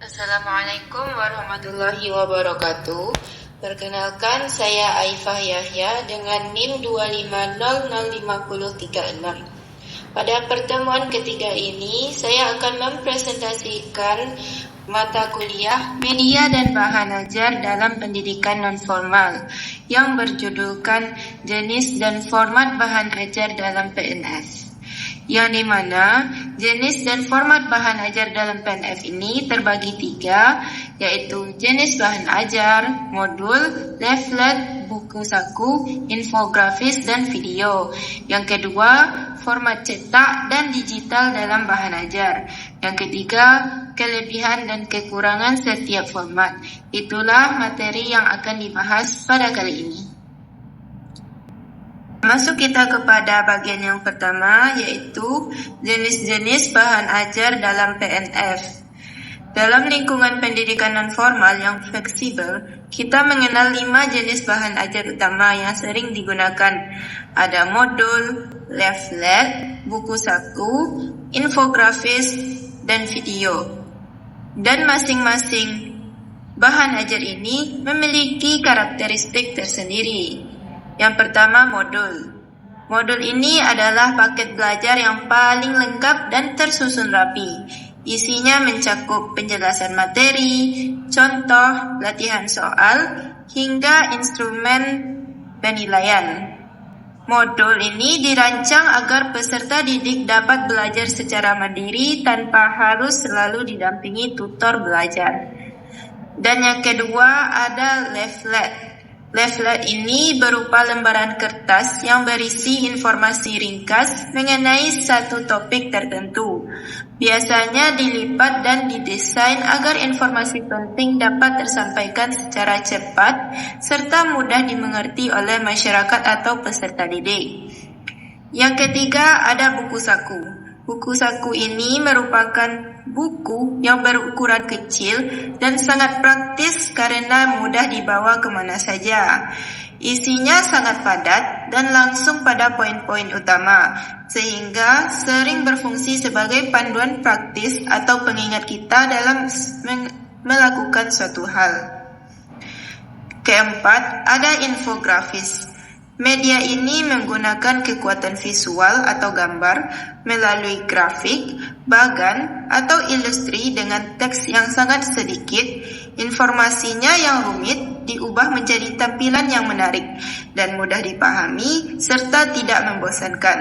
Assalamualaikum warahmatullahi wabarakatuh. Perkenalkan, saya Aifah Yahya dengan NIM 2500536. Pada pertemuan ketiga ini, saya akan mempresentasikan mata kuliah Media dan Bahan Ajar dalam Pendidikan Nonformal yang berjudulkan Jenis dan Format Bahan Ajar dalam PNF. Yang dimana jenis dan format bahan ajar dalam PNF ini terbagi 3, yaitu jenis bahan ajar, modul, leaflet, buku saku, infografis, dan video. Yang kedua, format cetak dan digital dalam bahan ajar. Yang ketiga, kelebihan dan kekurangan setiap format. Itulah materi yang akan dibahas pada kali ini. Masuk kita kepada bagian yang pertama, yaitu jenis-jenis bahan ajar dalam PNF. Dalam lingkungan pendidikan nonformal yang fleksibel, kita mengenal 5 jenis bahan ajar utama yang sering digunakan. Ada modul, leaflet, buku saku, infografis, dan video. Dan masing-masing bahan ajar ini memiliki karakteristik tersendiri. Yang pertama, modul. Modul ini adalah paket belajar yang paling lengkap dan tersusun rapi. Isinya mencakup penjelasan materi, contoh, latihan soal, hingga instrumen penilaian. Modul ini dirancang agar peserta didik dapat belajar secara mandiri tanpa harus selalu didampingi tutor belajar. Dan yang kedua ada leaflet. Leaflet ini berupa lembaran kertas yang berisi informasi ringkas mengenai satu topik tertentu. Biasanya dilipat dan didesain agar informasi penting dapat tersampaikan secara cepat serta mudah dimengerti oleh masyarakat atau peserta didik. Yang ketiga ada buku saku. Buku saku ini merupakan buku yang berukuran kecil dan sangat praktis karena mudah dibawa kemana saja. Isinya sangat padat dan langsung pada poin-poin utama, sehingga sering berfungsi sebagai panduan praktis atau pengingat kita dalam melakukan suatu hal. Keempat, ada infografis. Media ini menggunakan kekuatan visual atau gambar melalui grafik, bagan, atau ilustri dengan teks yang sangat sedikit. Informasinya yang rumit diubah menjadi tampilan yang menarik dan mudah dipahami serta tidak membosankan.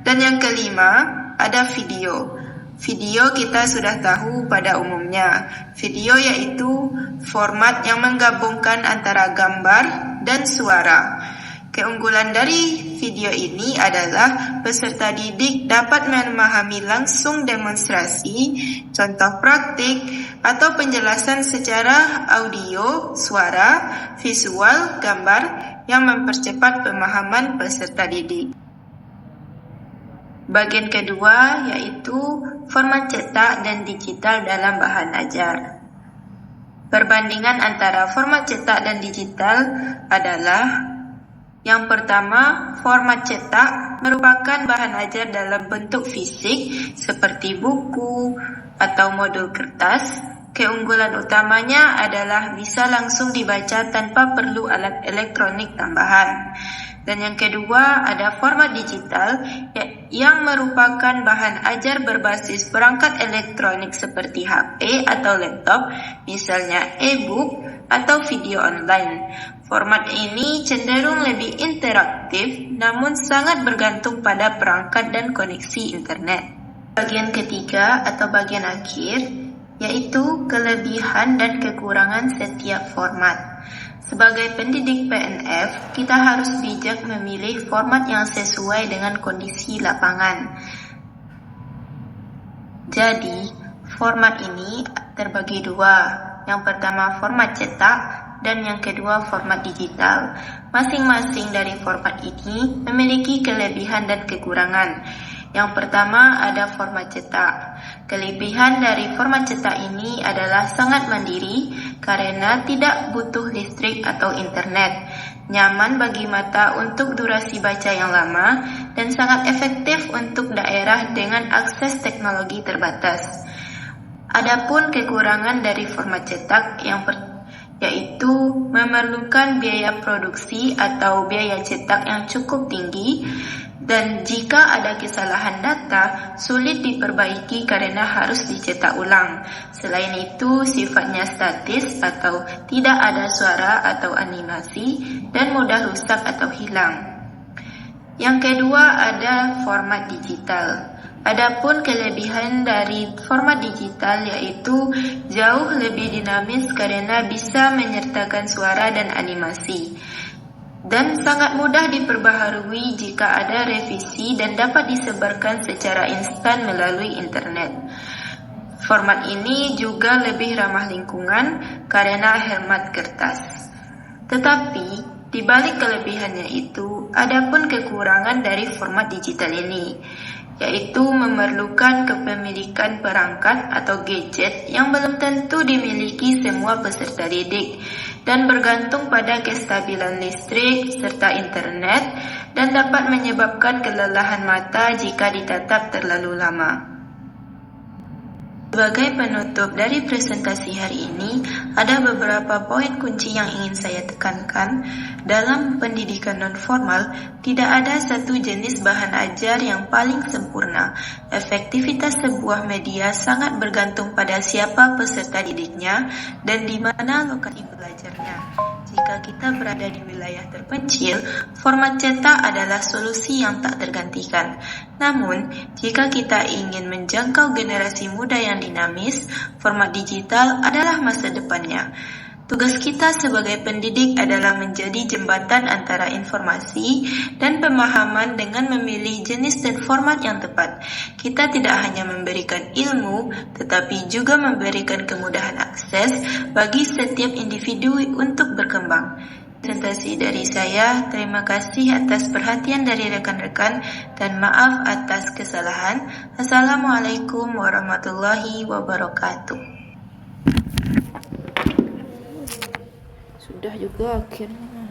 Dan yang kelima, ada video. Video kita sudah tahu pada umumnya. Video yaitu format yang menggabungkan antara gambar dan suara. Keunggulan dari video ini adalah peserta didik dapat memahami langsung demonstrasi, contoh praktik, atau penjelasan secara audio, suara, visual, gambar yang mempercepat pemahaman peserta didik. Bagian kedua yaitu format cetak dan digital dalam bahan ajar. Perbandingan antara format cetak dan digital adalah: yang pertama, format cetak merupakan bahan ajar dalam bentuk fisik seperti buku atau modul kertas. Keunggulan utamanya adalah bisa langsung dibaca tanpa perlu alat elektronik tambahan. Dan yang kedua, ada format digital yang merupakan bahan ajar berbasis perangkat elektronik seperti HP atau laptop, misalnya e-book atau video online. Format ini cenderung lebih interaktif, namun sangat bergantung pada perangkat dan koneksi internet. Bagian ketiga atau bagian akhir, yaitu kelebihan dan kekurangan setiap format. Sebagai pendidik PNF, kita harus bijak memilih format yang sesuai dengan kondisi lapangan. Jadi, format ini terbagi 2. Yang pertama format cetak dan yang kedua format digital. Masing-masing dari format ini memiliki kelebihan dan kekurangan. Yang pertama ada format cetak. Kelebihan dari format cetak ini adalah sangat mandiri karena tidak butuh listrik atau internet, nyaman bagi mata untuk durasi baca yang lama, dan sangat efektif untuk daerah dengan akses teknologi terbatas. Adapun kekurangan dari format cetak yaitu memerlukan biaya produksi atau biaya cetak yang cukup tinggi, dan jika ada kesalahan data, sulit diperbaiki karena harus dicetak ulang. Selain itu, sifatnya statis atau tidak ada suara atau animasi dan mudah rusak atau hilang. Yang kedua ada format digital. Adapun kelebihan dari format digital yaitu jauh lebih dinamis karena bisa menyertakan suara dan animasi, dan sangat mudah diperbaharui jika ada revisi dan dapat disebarkan secara instan melalui internet. Format ini juga lebih ramah lingkungan karena hemat kertas. Tetapi, di balik kelebihannya itu, ada pun kekurangan dari format digital ini, yaitu memerlukan kepemilikan perangkat atau gadget yang belum tentu dimiliki semua peserta didik, dan bergantung pada kestabilan listrik serta internet, dan dapat menyebabkan kelelahan mata jika ditatap terlalu lama. Sebagai penutup dari presentasi hari ini, ada beberapa poin kunci yang ingin saya tekankan. Dalam pendidikan non-formal, tidak ada satu jenis bahan ajar yang paling sempurna. Efektivitas sebuah media sangat bergantung pada siapa peserta didiknya dan di mana lokasi belajarnya. Jika kita berada di wilayah terpencil, format cetak adalah solusi yang tak tergantikan. Namun, jika kita ingin menjangkau generasi muda yang dinamis, format digital adalah masa depannya. Tugas kita sebagai pendidik adalah menjadi jembatan antara informasi dan pemahaman dengan memilih jenis dan format yang tepat. Kita tidak hanya memberikan ilmu, tetapi juga memberikan kemudahan akses bagi setiap individu untuk berkembang. Presentasi dari saya, terima kasih atas perhatian dari rekan-rekan dan maaf atas kesalahan. Assalamualaikum warahmatullahi wabarakatuh. Sudah juga akhirnya.